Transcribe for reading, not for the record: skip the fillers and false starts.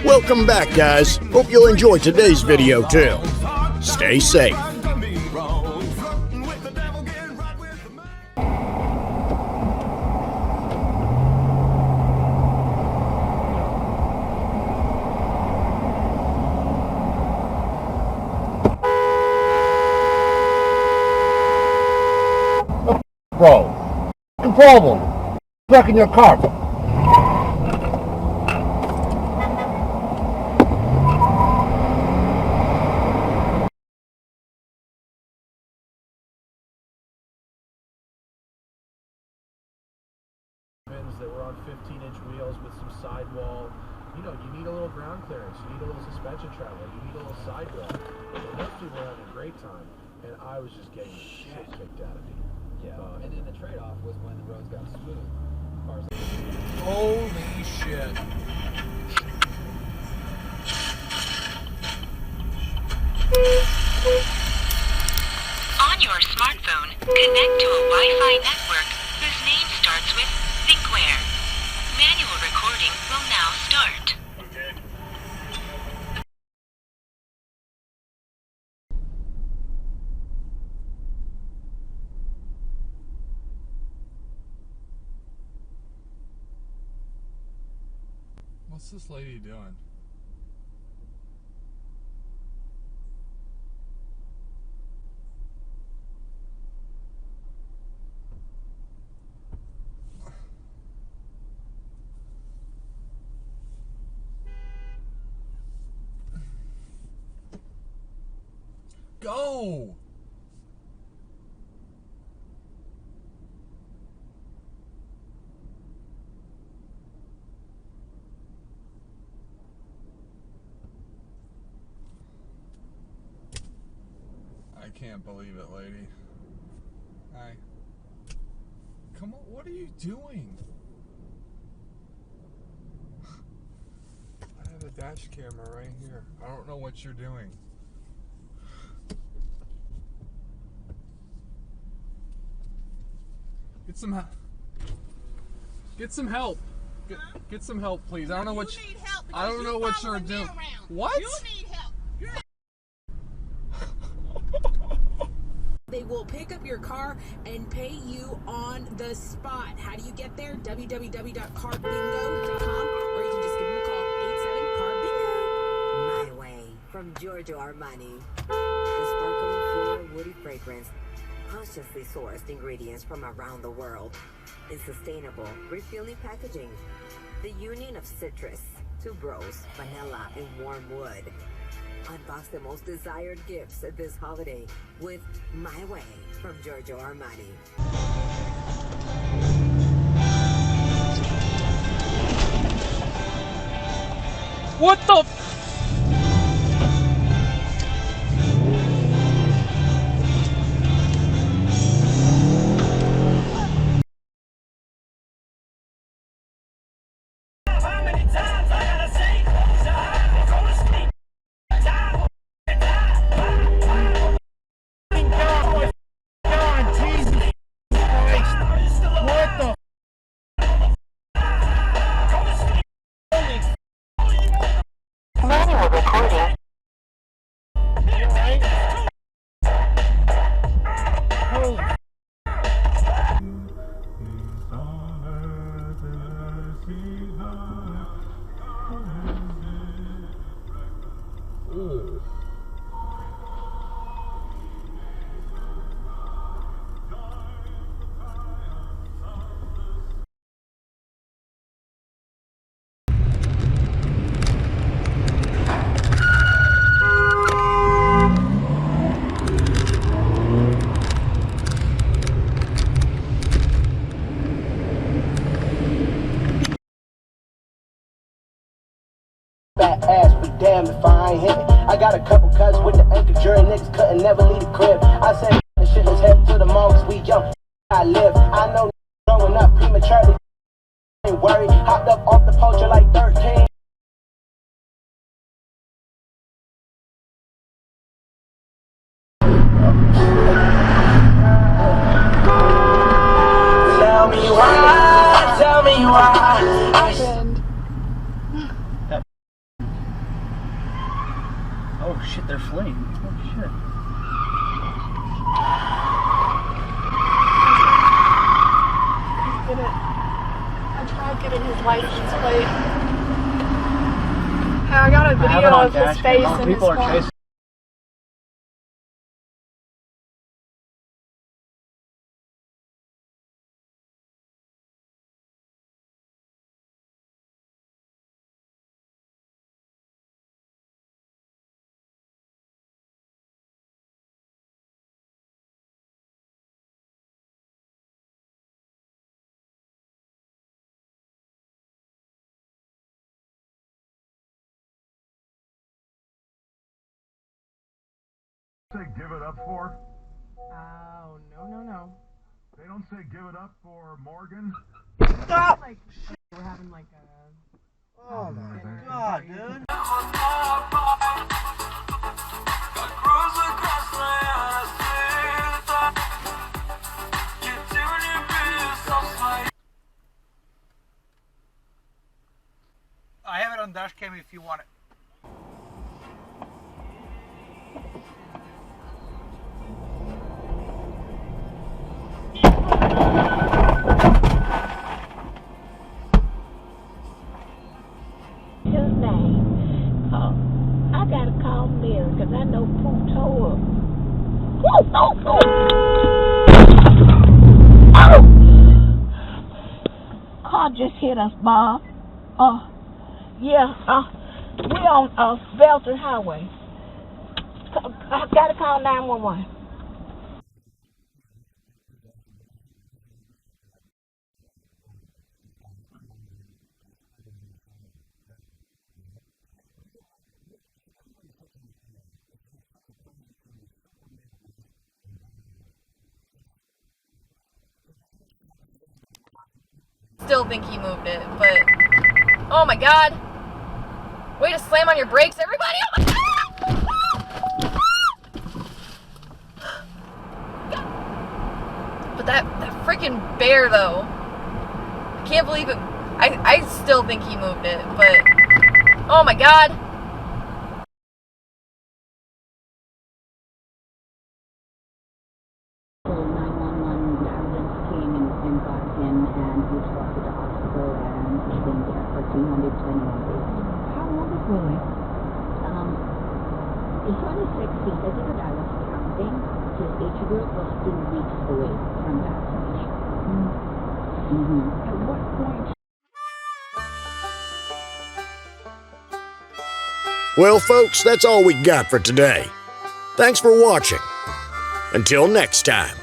Welcome back, guys. Hope you'll enjoy today's video too. Stay safe. Bro, what's the problem? Stuck in your car. That were on 15-inch wheels with some sidewall. You know, you need a little ground clearance. You need a little suspension travel. You need a little sidewall. And those people were having a great time, and I was just getting shit kicked out of me. Yeah, and then the trade-off was when the roads got smooth. Holy shit. On your smartphone, connect to a Wi-Fi network whose name starts with thinkware. Manual recording will now start. What's this lady doing? Go! I can't believe it, lady. Hi. Come on, what are you doing? I have a dash camera right here. I don't know what you're doing. Get some help. Get some help. Get some help, please. I don't know what you, I don't know what you're doing. What? You need help. They will pick up your car and pay you on the spot. How do you get there? www.carbingo.com, or you can just give them a call, 87-CAR-BINGO. My Way from Giorgio Armani. The sparkling, pure, woody fragrance, consciously sourced ingredients from around the world in sustainable, refilling packaging. The union of citrus, tuberose, vanilla, and warm wood. Unbox the most desired gifts this holiday with My Way from Giorgio Armani. What the f- Fat ass, but damn if I ain't hit it. I got a couple cuts with the anchor jury, niggas couldn't never leave the crib. I said the shit, let's head to the mall, cause we young. I live, I know growing up prematurely. Ain't worried, hopped up off the poacher like 13. Tell me why, Oh shit, they're fleeing. Oh shit. I tried getting his license plate. I got a video of his face and his car. Say give it up for? Oh, no. They don't say give it up for Morgan? Stop! Like, shit. We're having like a... Oh my god, dude. I have it on dash cam if you want it. His name. I gotta call Mary because I know Pooh told her. Car just hit us, Bob. Yeah, we're on Belton Highway. I gotta call 911. Still think he moved it, but oh my god! Way to slam on your brakes, everybody! Oh my god! But that freaking bear, though, I can't believe it. I still think he moved it, but oh my god! He's 26 feet. I think that I was counting. His age group was 2 weeks away from vaccination. At what point? Well, folks, that's all we got for today. Thanks for watching. Until next time.